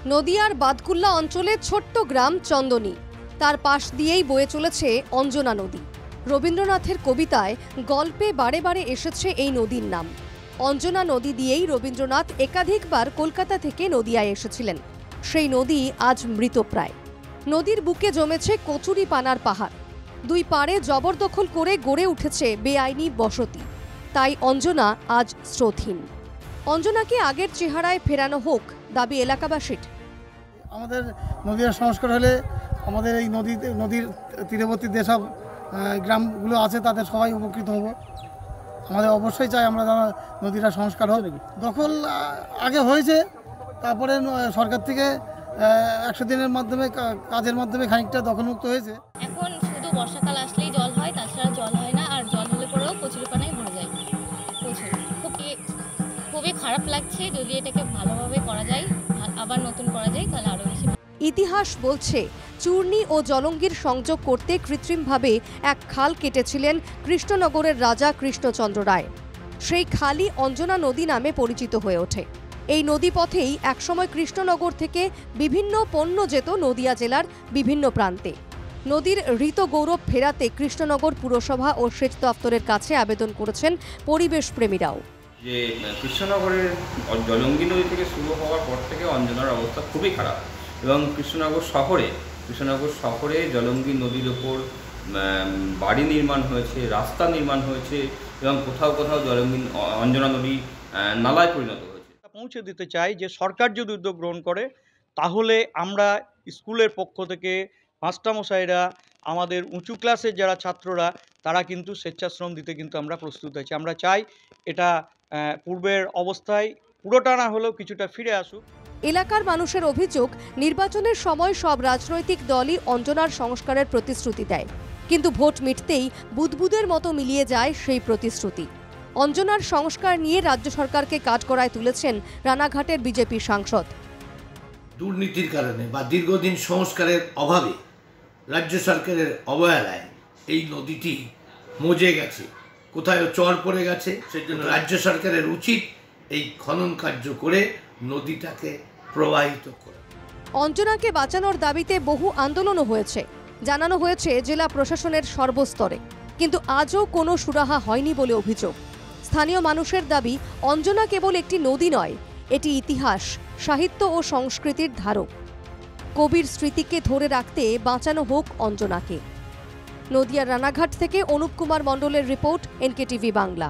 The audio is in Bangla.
নদিয়ার বাদকুল্লা অঞ্চলে ছোট্ট গ্রাম চন্দনী, তার পাশ দিয়েই বয়ে চলেছে অঞ্জনা নদী। রবীন্দ্রনাথের কবিতায় গল্পে বারে বারে এসেছে এই নদীর নাম। অঞ্জনা নদী দিয়েই রবীন্দ্রনাথ একাধিকবার কলকাতা থেকে নদিয়ায় এসেছিলেন। সেই নদী আজ মৃতপ্রায়। নদীর বুকে জমেছে কচুরি পানার পাহাড়, দুই পাড়ে জবরদখল করে গড়ে উঠেছে বেআইনি বসতি। তাই অঞ্জনা আজ স্রোতহীন। অঞ্জনাকে আগের চেহারায় ফেরানো হোক দাবি এলাকাবাসীর। আমাদের নদীর সংস্কার হলে আমাদের এই নদীর তীরবর্তী যেসব গ্রামগুলো আছে তাদের সবাই উপকৃত হব। আমাদের অবশ্যই চাই আমরা যেন নদীটা সংস্কার হোক। দখল আগে হয়েছে, তারপরে সরকার থেকে 100 দিনের মাধ্যমে কাজের মাধ্যমে খানিকটা দখলমুক্ত হয়েছে। এখন শুধু বর্ষাকাল আসলেই জল হয়, তাছাড়া জল হয় না। আর জল হলে পরেও কচুরিপানায় ভরে যায় প্রচুর। খুবই খারাপ লাগছে। যদি এটাকে ভালোভাবে করা যায়, আবার নতুন করা যায়, তাহলে আরও বেশি। ইতিহাস বলছে চূর্ণী ও জলঙ্গির সংযোগ করতে কৃত্রিমভাবে এক খাল কেটেছিলেন কৃষ্ণনগরের রাজা কৃষ্ণচন্দ্র রায়। সেই খালই অঞ্জনা নদী নামে পরিচিত হয়ে ওঠে। এই নদীপথেই একসময় কৃষ্ণনগর থেকে বিভিন্ন পণ্য যেত নদিয়া জেলার বিভিন্ন প্রান্তে। নদীর হৃত গৌরব ফেরাতে কৃষ্ণনগর পুরসভা ও সেচ দপ্তরের কাছে আবেদন করেছেন পরিবেশ প্রেমীরাও। যে কৃষ্ণনগরের জলঙ্গি নদী থেকে শুরু হওয়ার পর থেকে অঞ্জনার অবস্থা খুবই খারাপ এবং কৃষ্ণনগর শহরে জলঙ্গি নদীর ওপর বাড়ি নির্মাণ হয়েছে, রাস্তা নির্মাণ হয়েছে এবং কোথাও অঞ্জনা নদী নালায় পরিণত হয়েছে। পৌঁছে দিতে চাই যে সরকার যদি উদ্যোগ গ্রহণ করে, তাহলে আমরা স্কুলের পক্ষ থেকে মাস্টারমশাইরা, আমাদের উঁচু ক্লাসের যারা ছাত্ররা, তারা কিন্তু স্বেচ্ছাশ্রম দিতে কিন্তু আমরা প্রস্তুত আছি। আমরা চাই এটা পূর্বের অবস্থায় পুরোটা না হলেও কিছুটা ফিরে আসুক। এলাকার মানুষের অভিযোগ, নির্বাচনের সময় সব রাজনৈতিক দলই অঞ্জনার সংস্কারের প্রতিশ্রুতি দেয়, কিন্তু ভোট মিটতেই বুদবুদের মতো মিলিয়ে যায় সেই প্রতিশ্রুতি। অঞ্জনার সংস্কার নিয়ে রাজ্য সরকারকে কাঠগড়ায় তুলেছেন রানাঘাটের বিজেপি সাংসদ। দুর্নীতির কারণে বা দীর্ঘদিন সংস্কারের অভাবে, রাজ্য সরকারের অবহেলায় এই নদীটি মজে গেছে, কোথায় চর পড়ে গেছে। সেজন্য রাজ্য সরকারের উচিত এই খনন কার্য করে নদীটাকে প্রবাহিত করা। অঞ্জনাকে বাঁচানোর দাবিতে বহু আন্দোলনও হয়েছে, জানানো হয়েছে জেলা প্রশাসনের সর্বস্তরে, কিন্তু আজও কোনো সুরাহা হয়নি বলে অভিযোগ। স্থানীয় মানুষের দাবি, অঞ্জনা কেবল একটি নদী নয়, এটি ইতিহাস, সাহিত্য ও সংস্কৃতির ধারক। কবির স্মৃতিকে ধরে রাখতে বাঁচানো হোক অঞ্জনাকে। নদিয়ার রানাঘাট থেকে অনুপ কুমার মণ্ডলের রিপোর্ট, NKTV বাংলা।